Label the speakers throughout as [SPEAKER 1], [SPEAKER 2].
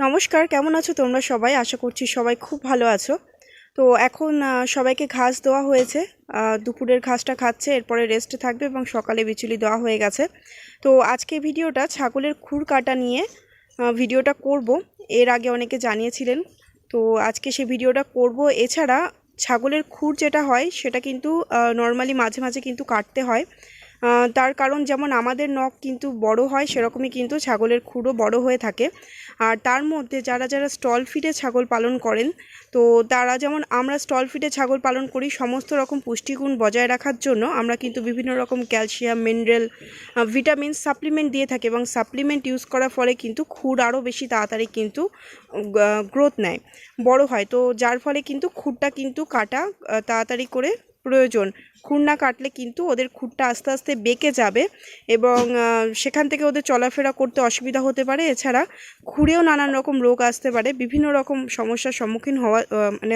[SPEAKER 1] নমস্কার, কেমন আছো তোমরা সবাই? আশা করছি সবাই খুব ভালো আছো। তো এখন সবাইকে ঘাস দেওয়া হয়েছে। দুপুরের ঘাসটা খাচ্ছে, এরপরে রেস্টে থাকবে এবং সকালে বিচুলি দেওয়া হয়ে গেছে। তো আজকে ভিডিওটা ছাগলের খুর কাটা নিয়ে ভিডিওটা করব। এর আগে অনেকে জানিয়েছিলেন, তো আজকে সেই ভিডিওটা করব। এছাড়া ছাগলের খুর যেটা হয় সেটা কিন্তু নর্মালি মাঝে মাঝে কিন্তু কাটতে হয়। তার কারণ যেমন আমাদের নখ কিন্তু বড় হয়, সেরকমই কিন্তু ছাগলের খুরও বড় হয়ে থাকে। আর তার মধ্যে যারা যারা স্টল ফিডে ছাগল পালন করেন, তো তারা যেমন আমরা স্টল ফিডে ছাগল পালন করি, সমস্ত রকম পুষ্টিগুণ বজায় রাখার জন্য আমরা কিন্তু বিভিন্ন রকম ক্যালসিয়াম, মিনারেল, ভিটামিন সাপ্লিমেন্ট দিয়ে থাকি এবং সাপ্লিমেন্ট ইউজ করার ফলে কিন্তু খুর আরও বেশি তাড়াতাড়ি কিন্তু গ্রোথ নেয়, বড় হয়। তো যার ফলে কিন্তু খুরটা কিন্তু কাটা তাড়াতাড়ি করে প্রয়োজন। খুর না কাটলে কিন্তু ওদের খুরটা আস্তে আস্তে বেঁকে যাবে এবং সেখান থেকে ওদের চলাফেরা করতে অসুবিধা হতে পারে। এছাড়া খুরেও নানান রকম রোগ আসতে পারে, বিভিন্ন রকম সমস্যার সম্মুখীন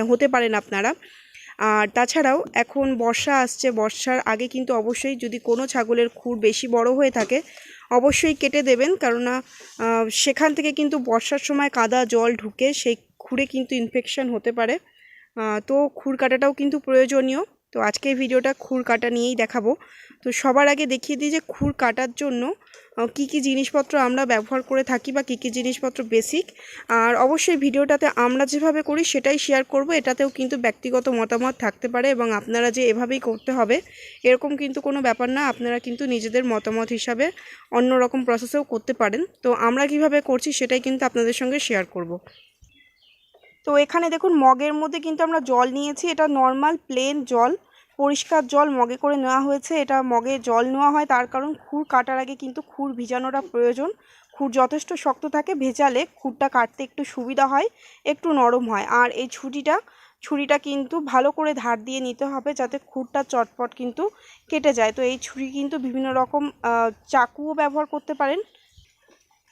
[SPEAKER 1] হতে পারেন আপনারা। আর তাছাড়াও এখন বর্ষা আসছে, বর্ষার আগে কিন্তু অবশ্যই যদি কোনো ছাগলের খুর বেশি বড় হয়ে থাকে অবশ্যই কেটে দেবেন, কেননা সেখান থেকে কিন্তু বর্ষার সময় কাদা জল ঢুকে সেই খুরে কিন্তু ইনফেকশন হতে পারে। তো খুর কাটাটাও কিন্তু প্রয়োজনীয়। তো আজকে এই ভিডিওটা খুর কাটা নিয়েই দেখাবো। তো সবার আগে দেখিয়ে দিই যে খুর কাটার জন্য কি কি জিনিসপত্র আমরা ব্যবহার করে থাকি বা কি কি জিনিসপত্র বেসিক। আর অবশ্যই ভিডিওটাতে আমরা যেভাবে করি সেটাই শেয়ার করব। এটাতেও কিন্তু ব্যক্তিগত মতামত থাকতে পারে এবং আপনারা যে এভাবেই করতে হবে এরকম কিন্তু কোনো ব্যাপার না। আপনারা কিন্তু নিজেদের মতামত হিসাবে অন্য রকম প্রসেসেও করতে পারেন। তো আমরা কিভাবে করছি সেটাই কিন্তু আপনাদের সঙ্গে শেয়ার করব। তো এখানে দেখুন মগের মধ্যে কিন্তু আমরা জল নিয়েছি। এটা নর্মাল প্লেন জল, পরিষ্কার জল মগে করে নেওয়া হয়েছে। এটা মগে জল নেওয়া হয় তার কারণ খুর কাটার আগে কিন্তু খুর ভিজানোটা প্রয়োজন। খুর যথেষ্ট শক্ত থাকে, ভেজালে খুরটা কাটতে একটু সুবিধা হয়, একটু নরম হয়। আর এই ছুরিটা কিন্তু ভালো করে ধার দিয়ে নিতে হবে যাতে খুরটা চটপট কিন্তু কেটে যায়। তো এই ছুরি কিন্তু বিভিন্ন রকম চাকুও ব্যবহার করতে পারেন,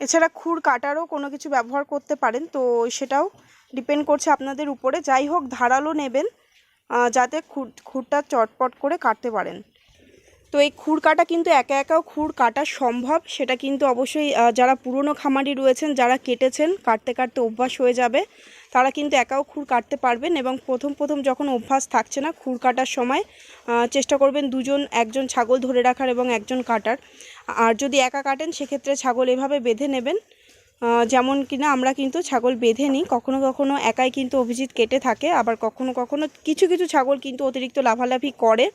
[SPEAKER 1] এছাড়া খুর কাটারও কোনো কিছু ব্যবহার করতে পারেন। তো সেটাও ডিপেন্ড করছে আপনাদের উপরে। যাই হোক ধারালো নেবেন যাতে খুরটা চটপট করে কাটতে পারেন। তো এই খুর কাটা কিন্তু একা একাও খুর কাটা সম্ভব, সেটা কিন্তু অবশ্যই যারা পুরনো খামারি রয়েছেন, যারা কেটেছেন, কাটতে কাটতে অভ্যাস হয়ে যাবে, তারা কিন্তু একাও খুর কাটতে পারবেন। এবং প্রথম যখন অভ্যাস থাকছে না খুর কাটার সময় চেষ্টা করবেন একজন ছাগল ধরে রাখার এবং একজন কাটার। আর যদি একা কাটেন সেক্ষেত্রে ছাগল এভাবে বেঁধে নেবেন, যেমন কিনা আমরা কিন্তু ছাগল বেঁধে নিই। কখনো কখনো একাই কিন্তু অভিজিৎ কেটে থাকে, আবার কখনো কখনো কিছু কিছু ছাগল কিন্তু অতিরিক্ত লাফালাফি করে,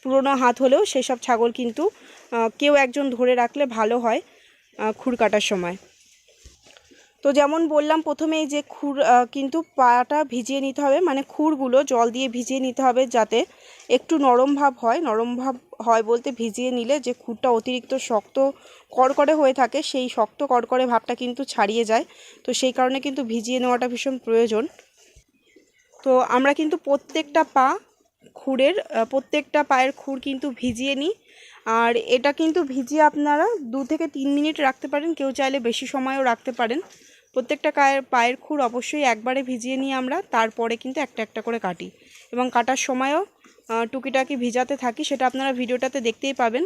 [SPEAKER 1] পুরনো হাত হলেও সেসব ছাগল কিন্তু কেউ একজন ধরে রাখলে ভালো হয় খুর কাটার সময়। তো যেমন বললাম প্রথমেই যে খুর কিন্তু পাটা ভিজিয়ে নিতে হবে, মানে খুরগুলো জল দিয়ে ভিজিয়ে নিতে হবে যাতে একটু নরম ভাব হয় বলতে ভিজিয়ে নিলে যে খুরটা অতিরিক্ত শক্ত কড়কড়ে হয়ে থাকে সেই শক্ত কড়কড়ে ভাবটা কিন্তু ছাড়িয়ে যায়। তো সেই কারণে কিন্তু ভিজিয়ে নেওয়াটা ভীষণ প্রয়োজন। তো আমরা কিন্তু প্রত্যেকটা পায়ের খুর কিন্তু ভিজিয়ে নিই। আর এটা কিন্তু ভিজিয়ে আপনারা 2 থেকে 3 মিনিট রাখতে পারেন, কেউ চাইলে বেশি সময়ও রাখতে পারেন। প্রত্যেকটা পায়ের খুর অবশ্যই একবারে ভিজিয়ে নিয়ে আমরা তারপরে কিন্তু একটা একটা করে কাটি এবং কাটার সময়ও টুকিটাকি ভিজাতে থাকি, সেটা আপনারা ভিডিওটাতে দেখতেই পাবেন।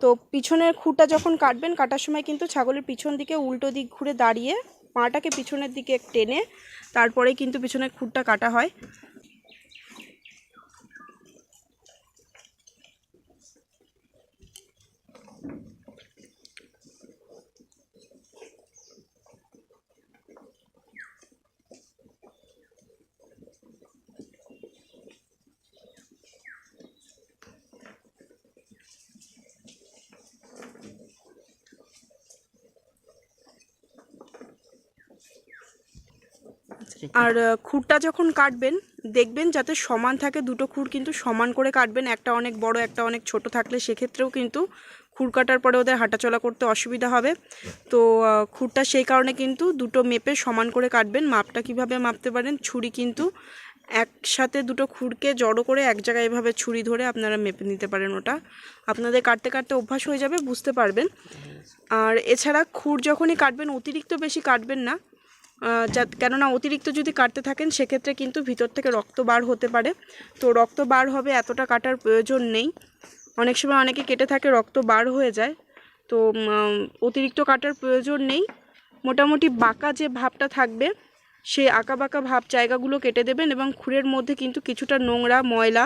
[SPEAKER 1] তো পিছনের খুরটা যখন কাটবেন, কাটার সময় কিন্তু ছাগলের পিছন দিকে উল্টো দিক ঘুরে দাঁড়িয়ে পাটাকে পিছনের দিকে টেনে তারপরে কিন্তু পিছনের খুরটা কাটা হয়। আর খুরটা যখন কাটবেন দেখবেন যাতে সমান থাকে, দুটো খুর কিন্তু সমান করে কাটবেন। একটা অনেক বড় একটা অনেক ছোট থাকলে সেক্ষেত্রেও কিন্তু খুর কাটার পরে ওদের হাঁটাচলা করতে অসুবিধা হবে। তো খুরটা সেই কারণে কিন্তু দুটো মেপে সমান করে কাটবেন। মাপটা কিভাবে মাপতে পারেন, ছুরি কিন্তু একসাথে দুটো খুরকে জড়ো করে এক জায়গায় এভাবে ছুরি ধরে আপনারা মেপে নিতে পারেন। ওটা আপনাদের কাটতে কাটতে অভ্যাস হয়ে যাবে, বুঝতে পারবেন। আর এছাড়া খুর যখনই কাটবেন অতিরিক্ত বেশি কাটবেন না, কেননা অতিরিক্ত যদি কাটতে থাকেন সেক্ষেত্রে কিন্তু ভিতর থেকে রক্ত বার হতে পারে। তো রক্ত বার হবে এতটা কাটার প্রয়োজন নেই। অনেক সময় অনেকে কেটে থাকে রক্ত বার হয়ে যায়, তো অতিরিক্ত কাটার প্রয়োজন নেই। মোটামুটি বাঁকা যে ভাবটা থাকবে সেই আঁকা বাঁকা ভাব জায়গাগুলো কেটে দেবেন এবং খুরের মধ্যে কিন্তু কিছুটা নোংরা ময়লা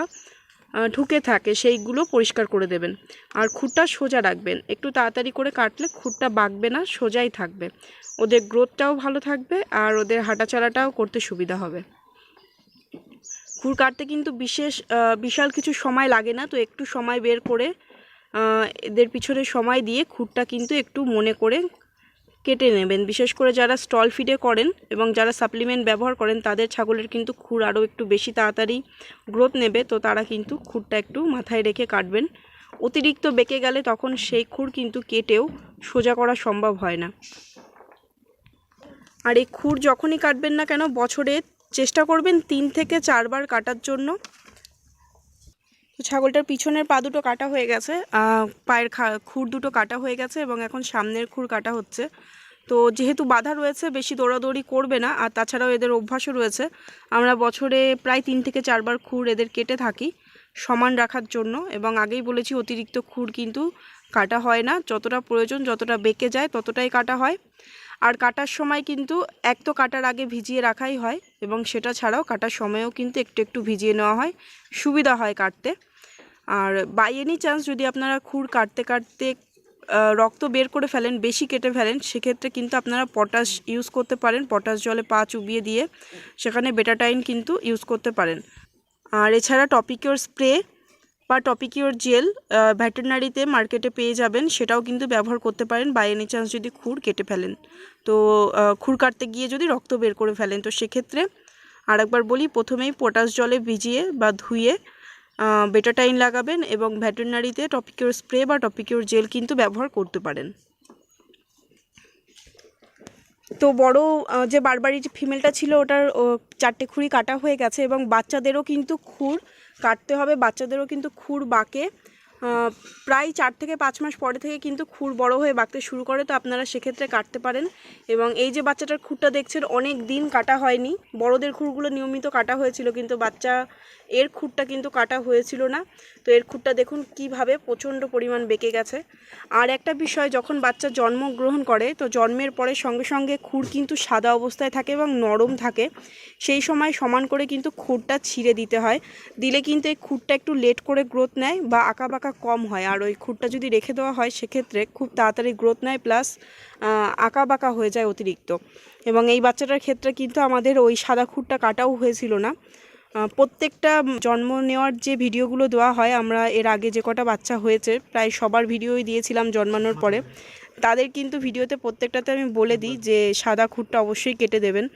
[SPEAKER 1] ঢুকে থাকে সেইগুলো পরিষ্কার করে দেবেন। আর খুরটা সোজা রাখবেন, একটু তাড়াতাড়ি করে কাটলে খুরটা বাঁকবে না, সোজাই থাকবে, ওদের গ্রোথটাও ভালো থাকবে আর ওদের হাঁটাচলাটাও করতে সুবিধা হবে। খুর কাটতে কিন্তু বিশাল কিছু সময় লাগে না, তো একটু সময় বের করে এদের পিছনে সময় দিয়ে খুরটা কিন্তু একটু মনে করে কেটে নেবেন। বিশেষ করে যারা স্টল ফিডে করেন এবং যারা সাপ্লিমেন্ট ব্যবহার করেন তাদের ছাগলের কিন্তু খুর আরও একটু বেশি তাড়াতাড়ি গ্রোথ নেবে, তো তারা কিন্তু খুরটা একটু মাথায় রেখে কাটবেন। অতিরিক্ত বেঁকে গেলে তখন সেই খুর কিন্তু কেটেও সোজা করা সম্ভব হয় না। আর এই খুর যখনই কাটবেন না কেন বছরে চেষ্টা করবেন 3 থেকে 4 বার কাটার জন্য। তো ছাগলটার পিছনের পা দুটো কাটা হয়ে গেছে, পায়ের খুর দুটো কাটা হয়ে গেছে এবং এখন সামনের খুর কাটা হচ্ছে। তো যেহেতু বাধা রয়েছে বেশি দৌড়াদৌড়ি করবে না, আর তাছাড়াও এদের অভ্যাসও রয়েছে, আমরা বছরে প্রায় 3 থেকে 4 বার খুর এদের কেটে থাকি সমান রাখার জন্য। এবং আগেই বলেছি অতিরিক্ত খুর কিন্তু কাটা হয় না, যতটা প্রয়োজন যতটা বেঁকে যায় ততটাই কাটা হয়। আর কাটার সময় কিন্তু এক তো কাটার আগে ভিজিয়ে রাখাই হয় এবং সেটা ছাড়াও কাটার সময়ও কিন্তু একটু একটু ভিজিয়ে নেওয়া হয়, সুবিধা হয় কাটতে। আর বাই এনি চান্স যদি আপনারা খুর কাটতে কাটতে রক্ত বের করে ফেলেন, বেশি কেটে ফেলেন, সেক্ষেত্রে কিন্তু আপনারা পটাশ ইউজ করতে পারেন, পটাশ জলে পা চুবিয়ে দিয়ে সেখানে বেটাটাইন কিন্তু ইউজ করতে পারেন। আর এছাড়া টপিকিওর স্প্রে বা টপিকিওর জেল ভেটেরিনারিতে মার্কেটে পেয়ে যাবেন, সেটাও কিন্তু ব্যবহার করতে পারেন বাই এনি চান্স যদি খুর কেটে ফেলেন, তো খুর কাটতে গিয়ে যদি রক্ত বের করে ফেলেন। তো সেক্ষেত্রে আরেকবার বলি, প্রথমেই পটাশ জলে ভিজিয়ে বা ধুয়ে বেটাটাইন লাগাবেন এবং ভেটেরিনারিতে টপিকিওর স্প্রে বা টপিকিওর জেল কিন্তু ব্যবহার করতে পারেন। তো বড় যে বারবারির ফিমেলটা ছিল ওটার 4টে খুরই কাটা হয়ে গেছে এবং বাচ্চাদেরও কিন্তু খুর কাটতে হবে, বাচ্চাদেরও কিন্তু খুর বাঁকে প্রায় 4 থেকে 5 মাস পরে থেকে কিন্তু খুর বড় হয়ে বাঁকতে শুরু করে, তো আপনারা সেক্ষেত্রে কাটতে পারেন। এবং এই যে বাচ্চাটার খুরটা দেখছেন অনেক দিন কাটা হয়নি, বড়দের খুরগুলো নিয়মিত কাটা হয়েছিল কিন্তু বাচ্চা এর খুরটা কিন্তু কাটা হয়েছিল না। তো এর খুরটা দেখুন কিভাবে প্রচণ্ড পরিমাণ বেঁকে গেছে। আর একটা বিষয়, যখন বাচ্চা জন্মগ্রহণ করে তো জন্মের পরে সঙ্গে সঙ্গে খুর কিন্তু সাদা অবস্থায় থাকে এবং নরম থাকে, সেই সময় সমান করে কিন্তু খুরটা ছিঁড়ে দিতে হয়, দিলে কিন্তু এই খুরটা একটু লেট করে গ্রোথ নেয় বা আঁকা বাঁকা কম হয়। আর ওই খুরটা যদি রেখে দেওয়া হয় সেক্ষেত্রে খুব তাড়াতাড়ি গ্রোথ নেয় প্লাস আঁকা বাঁকা হয়ে যায় অতিরিক্ত। এবং এই বাচ্চাটার ক্ষেত্রে কিন্তু আমাদের ওই সাদা খুরটা কাটাও হয়েছিল না। প্রত্যেকটা জন্ম নেওয়ার যে ভিডিওগুলো দেওয়া হয়, আমরা এর আগে যে কটা বাচ্চা হয়েছে প্রায় সবার ভিডিওই দিয়েছিলাম জন্মানোর পরে, তাদের কিন্তু ভিডিওতে প্রত্যেকটাতে আমি বলে দিই যে সাদা খুরটা অবশ্যই কেটে দেবেন।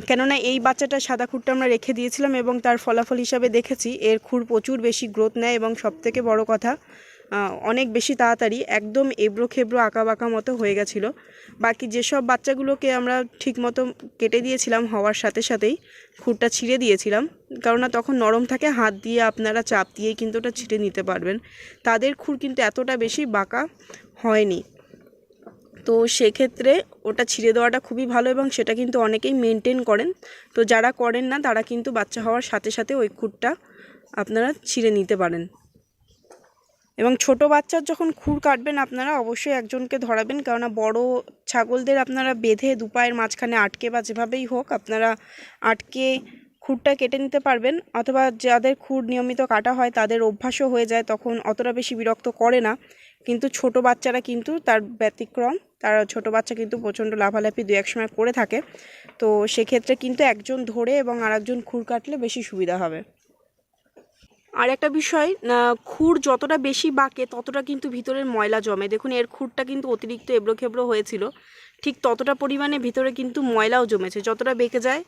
[SPEAKER 1] কেননা এই বাচ্চাটা সাদা খুরটা আমরা রেখে দিয়েছিলাম এবং তার ফলাফল হিসাবে দেখেছি এর খুর প্রচুর বেশি গ্রোথ নেয় এবং সবথেকে বড় কথা অনেক বেশি তাড়াতাড়ি একদম এবড়ো খেবড়ো আঁকা বাঁকা মতো হয়ে গেছিলো। বাকি যেসব বাচ্চাগুলোকে আমরা ঠিক মতো কেটে দিয়েছিলাম হওয়ার সাথে সাথেই খুরটা ছিঁড়ে দিয়েছিলাম, কেননা তখন নরম থাকে, হাত দিয়ে আপনারা চাপ দিয়েই কিন্তু ওটা ছিঁড়ে নিতে পারবেন, তাদের খুর কিন্তু এতটা বেশি বাঁকা হয়নি। তো সেক্ষেত্রে ওটা ছিঁড়ে দেওয়াটা খুবই ভালো এবং সেটা কিন্তু অনেকেই মেনটেন করেন। তো যারা করেন না তারা কিন্তু বাচ্চা হওয়ার সাথে সাথে ওই খুরটা আপনারা ছিঁড়ে নিতে পারেন। এবং ছোট বাচ্চার যখন খুর কাটবেন আপনারা অবশ্যই একজনকে ধরাবেন, কেননা বড় ছাগলদের আপনারা বেঁধে দুপায়ের মাঝখানে আটকে বা যেভাবেই হোক আপনারা আটকে খুরটা কেটে নিতে পারবেন, অথবা যাদের খুর নিয়মিত কাটা হয় তাদের অভ্যাসও হয়ে যায়, তখন অতটা বেশি বিরক্ত করে না। কিন্তু ছোট বাচ্চারা কিন্তু তার ব্যতিক্রম, তারা ছোট বাচ্চা কিন্তু প্রচণ্ড লাফালাফি দু এক সময় করে থাকে, তো সেক্ষেত্রে কিন্তু একজন ধরে এবং আরেকজন খুর কাটলে বেশি সুবিধা হবে। আর একটা বিষয়, খুর যতটা বেশি বাঁকে ততটা কিন্তু ভিতরের ময়লা জমে। দেখুন এর খুরটা কিন্তু অতিরিক্ত এবড়ো খেবড়ো হয়েছিল, ঠিক ততটা পরিমাণে ভিতরে কিন্তু ময়লাও জমেছে। যতটা বেঁকে যায়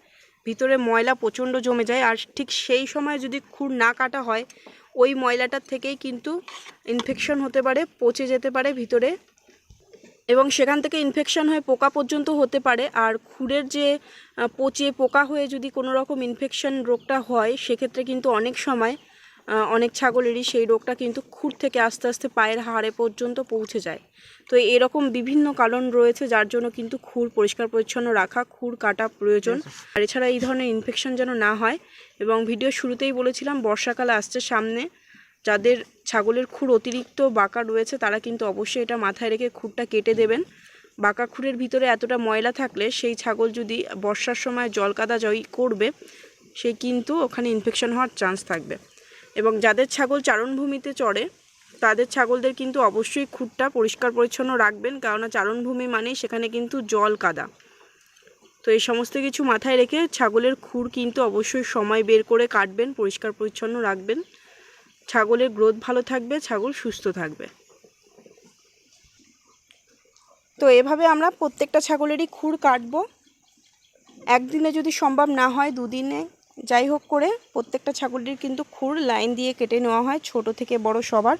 [SPEAKER 1] ভিতরে ময়লা প্রচণ্ড জমে যায়, আর ঠিক সেই সময় যদি খুর না কাটা হয় ওই ময়লাটার থেকেই কিন্তু ইনফেকশন হতে পারে, পচে যেতে পারে ভিতরে এবং সেখান থেকে ইনফেকশন হয়ে পোকা পর্যন্ত হতে পারে। আর খুরের যে পচে পোকা হয়ে যদি কোনো রকম ইনফেকশন রোগটা হয় সেক্ষেত্রে কিন্তু অনেক সময় অনেক ছাগলেরই সেই রোগটা কিন্তু খুর থেকে আস্তে আস্তে পায়ের হাড়ে পর্যন্ত পৌঁছে যায়। তো এরকম বিভিন্ন কারণ রয়েছে যার জন্য কিন্তু খুর পরিষ্কার পরিচ্ছন্ন রাখা, খুর কাটা প্রয়োজন। আর এছাড়া এই ধরনের ইনফেকশন যেন না হয়। এবং ভিডিও শুরুতেই বলেছিলাম বর্ষাকাল আসছে সামনে, যাদের ছাগলের খুর অতিরিক্ত বাঁকা রয়েছে তারা কিন্তু অবশ্যই এটা মাথায় রেখে খুরটা কেটে দেবেন। বাঁকা খুরের ভিতরে এতটা ময়লা থাকলে সেই ছাগল যদি বর্ষার সময় জল কাদা করবে, সে কিন্তু ওখানে ইনফেকশন হওয়ার চান্স থাকবে। এবং যাদের ছাগল চারণভূমিতে চড়ে তাদের ছাগলদের কিন্তু অবশ্যই খুরটা পরিষ্কার পরিচ্ছন্ন রাখবেন, কারণ চারণভূমি মানেই সেখানে কিন্তু জল কাদা। তো এই সমস্ত কিছু মাথায় রেখে ছাগলের খুর কিন্তু অবশ্যই সময় বের করে কাটবেন, পরিষ্কার পরিচ্ছন্ন রাখবেন। ছাগলের গ্রোথ ভালো থাকবে, ছাগল সুস্থ থাকবে। তো এভাবে আমরা প্রত্যেকটা ছাগলেরই খুর কাটবো। একদিনে যদি সম্ভব না হয়, দুদিনে যাই হোক করে প্রত্যেকটা ছাগলের কিন্তু খুর লাইন দিয়ে কেটে নেওয়া হয়, ছোট থেকে বড় সবার।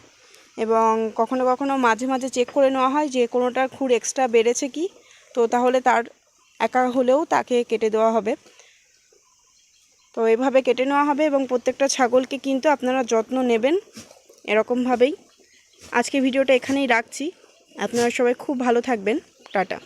[SPEAKER 1] এবং কখনো কখনো মাঝে মাঝে চেক করে নেওয়া হয় যে কোনোটার খুর এক্সট্রা বেড়েছে কি, তো তাহলে তার একা হলেও তাকে কেটে দেওয়া হবে। তো এভাবে কেটে নেওয়া হবে এবং প্রত্যেকটা ছাগলকে কিন্তু আপনারা যত্ন নেবেন এরকমভাবেই। আজকে ভিডিওটা এখানেই রাখছি। আপনারা সবাই খুব ভালো থাকবেন। টাটা।